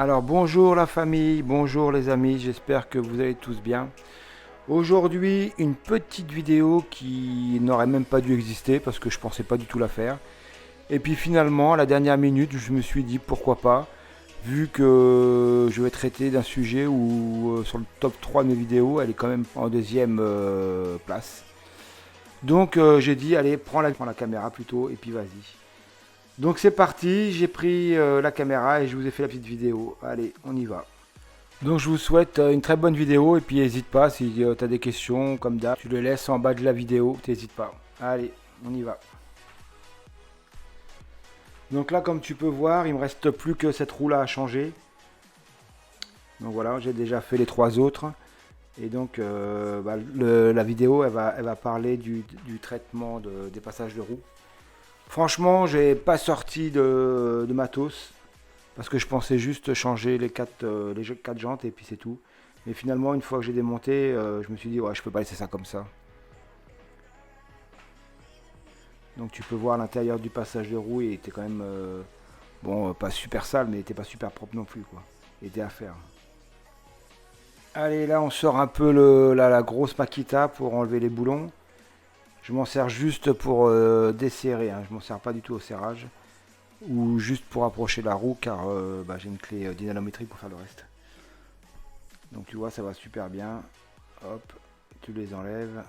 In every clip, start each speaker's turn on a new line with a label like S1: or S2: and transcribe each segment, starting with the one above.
S1: Alors bonjour la famille, bonjour les amis, j'espère que vous allez tous bien. Aujourd'hui une petite vidéo qui n'aurait même pas dû exister parce que je pensais pas du tout la faire. Et puis finalement à la dernière minute je me suis dit pourquoi pas, vu que je vais traiter d'un sujet où sur le top 3 de mes vidéos elle est quand même en deuxième place. Donc j'ai dit allez prends la caméra plutôt et puis vas-y. Donc c'est parti, j'ai pris la caméra et je vous ai fait la petite vidéo. Allez, on y va. Donc je vous souhaite une très bonne vidéo et puis n'hésite pas si tu as des questions comme d'hab, tu les laisses en bas de la vidéo, n'hésite pas. Allez, on y va. Donc là comme tu peux voir, il me reste plus que cette roue là à changer. Donc voilà, j'ai déjà fait les trois autres. Et donc la vidéo elle va parler du traitement des passages de roue. Franchement, j'ai pas sorti de matos parce que je pensais juste changer les quatre jantes et puis c'est tout. Mais finalement, une fois que j'ai démonté, je me suis dit ouais, je peux pas laisser ça comme ça. Donc tu peux voir l'intérieur du passage de roue, il était quand même bon, pas super sale, mais il était pas super propre non plus quoi. Il était à faire. Allez, là on sort un peu la grosse Makita pour enlever les boulons. Je m'en sers juste pour desserrer, hein. Je m'en sers pas du tout au serrage. Ou juste pour approcher la roue car j'ai une clé dynalométrique pour faire le reste. Donc tu vois ça va super bien. Hop, tu les enlèves.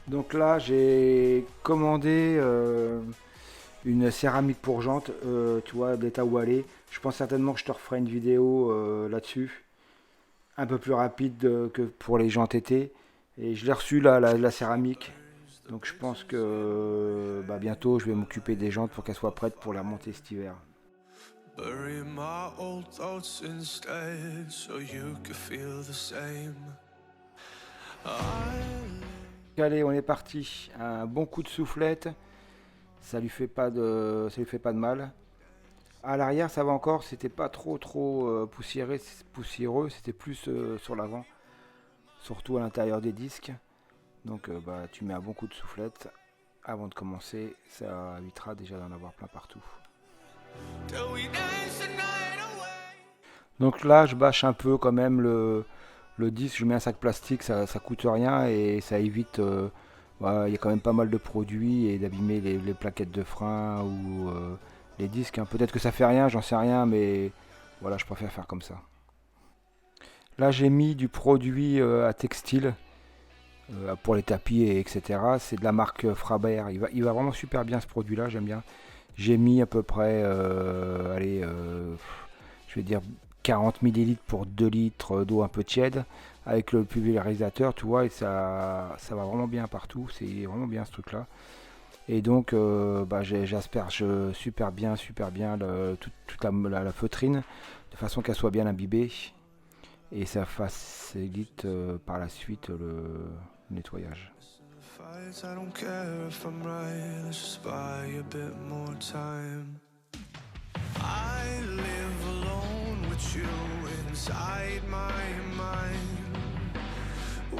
S1: Donc là j'ai commandé une céramique pour jante, tu vois l'état où elle est. Je pense certainement que je te referai une vidéo là-dessus, un peu plus rapide que pour les jantes été. Et je l'ai reçu là, la céramique. Donc je pense que bientôt je vais m'occuper des jantes pour qu'elles soient prêtes pour la remonter cet hiver. Bury my old thoughts instead, so you could feel the same. Allez, on est parti. Un bon coup de soufflette. Ça lui fait pas de mal. À l'arrière, ça va encore. C'était pas trop poussiéreux. C'était plus sur l'avant, surtout à l'intérieur des disques. Donc, tu mets un bon coup de soufflette avant de commencer. Ça évitera déjà d'en avoir plein partout. Donc là, je bâche un peu quand même le disque. Je mets un sac plastique, ça coûte rien et ça évite. Il y a quand même pas mal de produits et d'abîmer les plaquettes de frein ou les disques. Hein. Peut-être que ça fait rien, j'en sais rien, mais voilà, je préfère faire comme ça. Là, j'ai mis du produit à textile pour les tapis, etc. C'est de la marque Fraber. Il va vraiment super bien ce produit-là, j'aime bien. J'ai mis à peu près, je vais dire 40 ml pour 2 litres d'eau un peu tiède avec le pulvérisateur, tu vois, et ça va vraiment bien partout, c'est vraiment bien ce truc là. Et donc j'asperge super bien toute la feutrine de façon qu'elle soit bien imbibée et ça facilite par la suite le nettoyage. I don't care if I'm right, let's just buy a bit more time. I live alone with you inside my mind.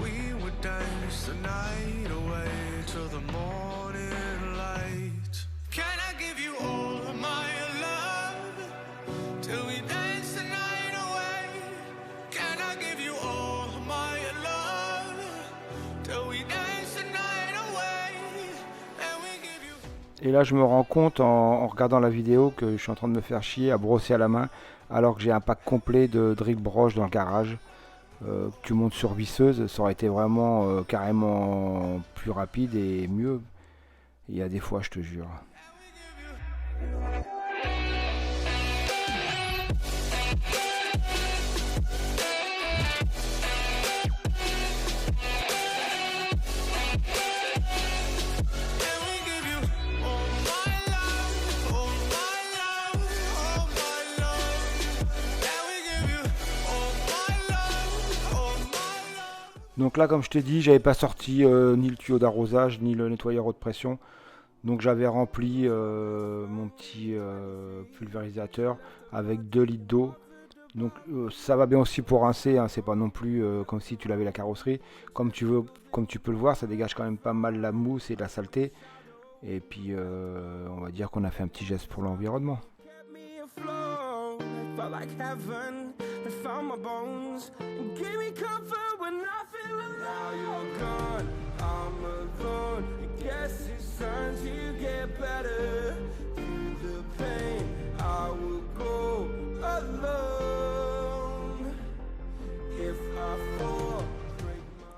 S1: We would dance the night away till the morning light. Can I give you all of my love till we dance the night away? Can I give you all of my love till we dance the night away? And we give you... Et là je me rends compte en regardant la vidéo que je suis en train de me faire chier à brosser à la main alors que j'ai un pack complet de drill broche dans le garage. Tu montes sur visseuse, ça aurait été vraiment carrément plus rapide et mieux. Il y a des fois, je te jure. Donc là, comme je t'ai dit, j'avais pas sorti ni le tuyau d'arrosage, ni le nettoyeur haute pression. Donc j'avais rempli mon petit pulvérisateur avec 2 litres d'eau. Donc ça va bien aussi pour rincer, hein, c'est pas non plus comme si tu lavais la carrosserie. Comme tu veux, comme tu peux le voir, ça dégage quand même pas mal la mousse et de la saleté. Et puis on va dire qu'on a fait un petit geste pour l'environnement. Felt like heaven that found my bones and gave me comfort when I feel alone. Now you're gone, I'm alone. I guess it's time to get better. Through the pain, I will go alone. If I fall, break my...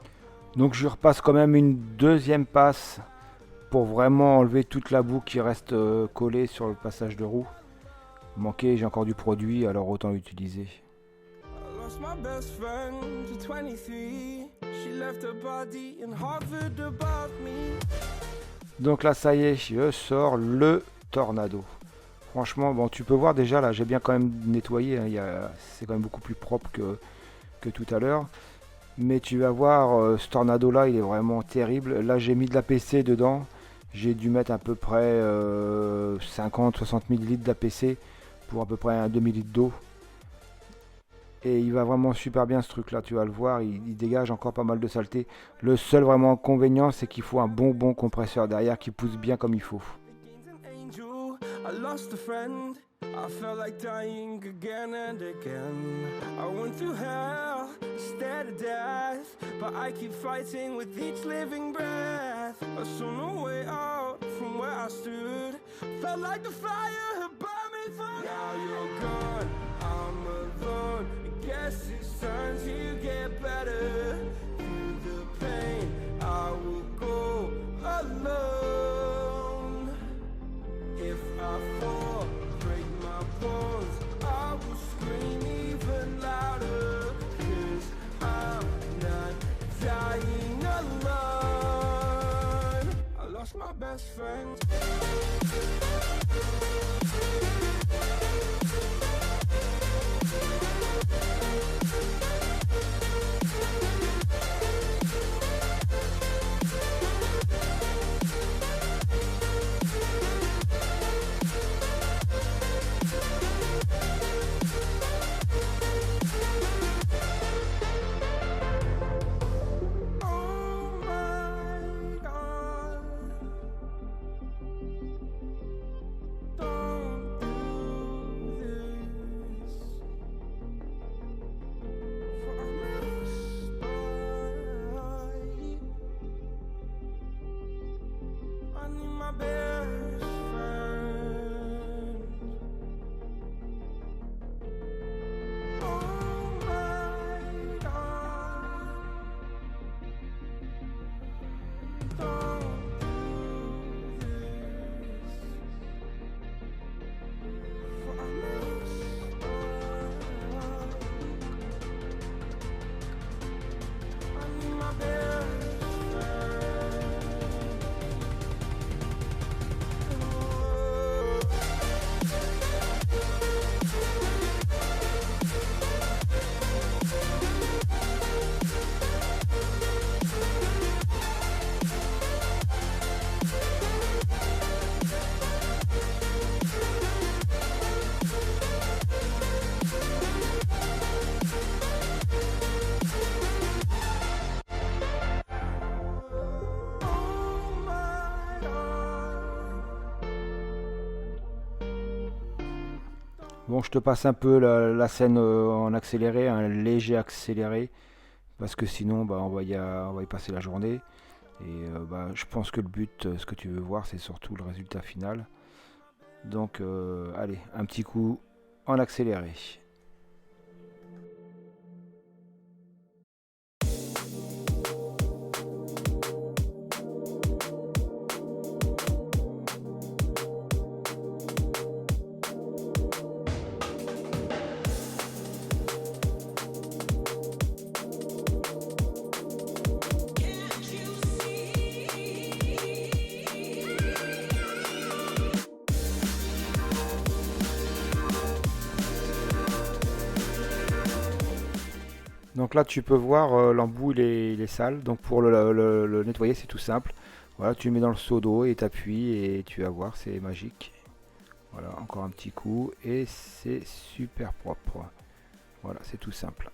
S1: Donc je repasse quand même une deuxième passe pour vraiment enlever toute la boue qui reste collée sur le passage de roue. Manqué, j'ai encore du produit, alors autant l'utiliser. Donc là, ça y est, je sors le Tornado. Franchement, bon, tu peux voir déjà là, j'ai bien quand même nettoyé. Hein, c'est quand même beaucoup plus propre que tout à l'heure. Mais tu vas voir, ce Tornado là, il est vraiment terrible. Là, j'ai mis de l'APC dedans. J'ai dû mettre à peu près 50-60 ml d'APC pour à peu près un demi-litre d'eau. Et il va vraiment super bien ce truc là, tu vas le voir, il dégage encore pas mal de saleté. Le seul vraiment inconvénient, c'est qu'il faut un bon compresseur derrière qui pousse bien comme il faut. I felt like dying again and again. I went through hell instead of death, but I keep fighting with each living breath. I saw no way out from where I stood. Felt like the fire had burned me through. Now you're gone, I'm alone. I guess it's time to get better. Through the pain, I will go alone. If I fall, I will scream even louder, 'cause I'm not dying alone. I lost my best friend. Bon, je te passe un peu la scène en accéléré, un léger accéléré, parce que sinon, bah, on va y passer la journée. Et bah, je pense que le but, ce que tu veux voir, c'est surtout le résultat final. Donc, allez, un petit coup en accéléré. Donc là tu peux voir l'embout il est sale, donc pour le nettoyer c'est tout simple. Voilà, tu le mets dans le seau d'eau et t'appuies et tu vas voir, c'est magique. Voilà, encore un petit coup et c'est super propre. Voilà, c'est tout simple.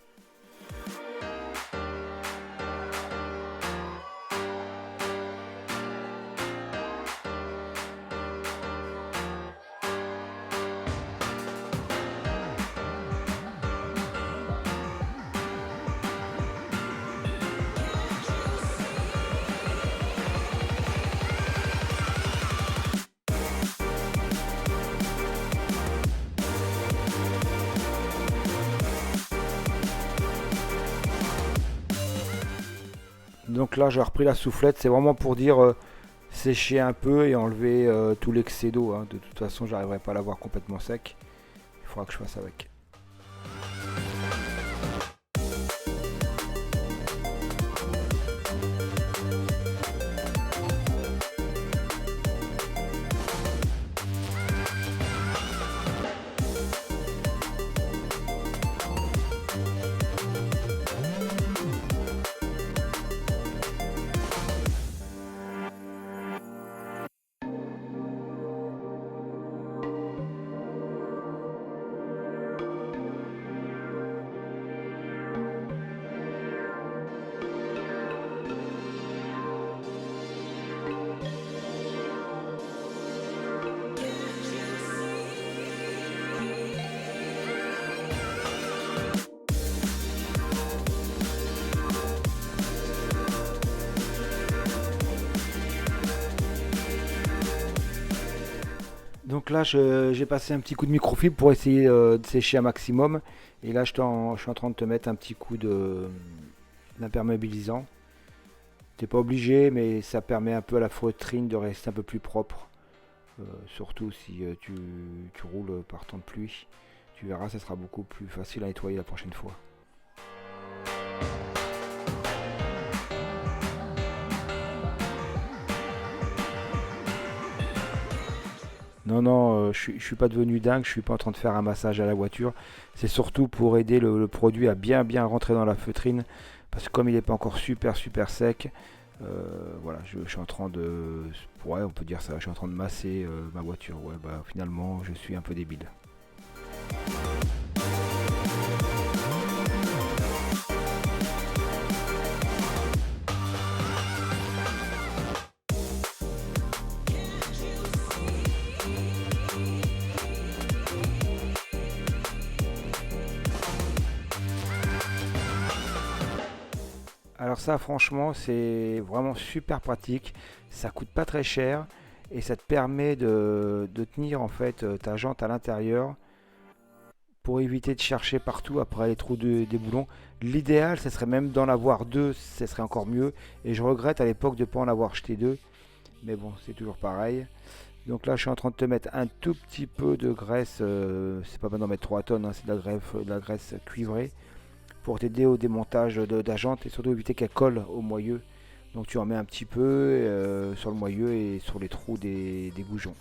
S1: Donc là, j'ai repris la soufflette, c'est vraiment pour dire sécher un peu et enlever tout l'excès d'eau, hein. De toute façon, j'arriverai pas à l'avoir complètement sec. Il faudra que je fasse avec. Donc là, j'ai passé un petit coup de microfibre pour essayer de sécher un maximum. Et là, je suis en train de te mettre un petit coup d'imperméabilisant. T'es pas obligé, mais ça permet un peu à la feutrine de rester un peu plus propre. Surtout si tu roules par temps de pluie. Tu verras, ça sera beaucoup plus facile à nettoyer la prochaine fois. Non, non, je suis pas devenu dingue, je suis pas en train de faire un massage à la voiture. C'est surtout pour aider le produit à bien rentrer dans la feutrine. Parce que comme il n'est pas encore super sec, voilà, je suis en train de. Ouais, on peut dire ça, je suis en train de masser ma voiture. Ouais, bah finalement, je suis un peu débile. Alors ça, franchement, c'est vraiment super pratique. Ça coûte pas très cher et ça te permet de tenir en fait ta jante à l'intérieur pour éviter de chercher partout après les trous des boulons. L'idéal, ce serait même d'en avoir deux, ce serait encore mieux. Et je regrette à l'époque de ne pas en avoir acheté deux. Mais bon, c'est toujours pareil. Donc là, je suis en train de te mettre un tout petit peu de graisse. C'est pas besoin d'en mettre 3 tonnes, hein, c'est de la graisse cuivrée pour t'aider au démontage de la jante et surtout éviter qu'elle colle au moyeu. Donc tu en mets un petit peu sur le moyeu et sur les trous des goujons.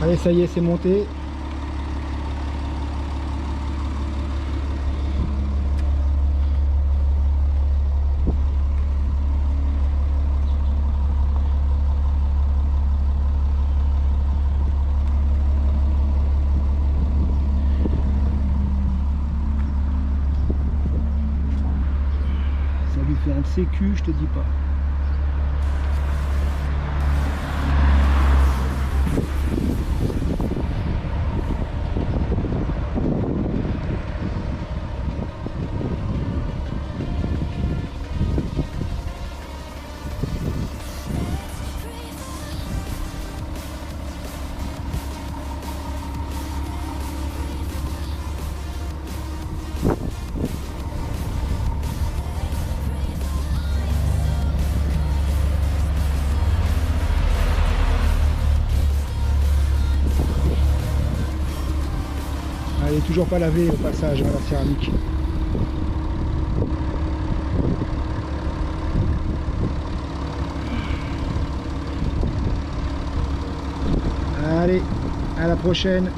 S2: Allez, ça y est, c'est monté. Ça lui fait un sécu, je te dis pas. Elle est toujours pas lavée au passage, hein, la céramique. Allez, à la prochaine.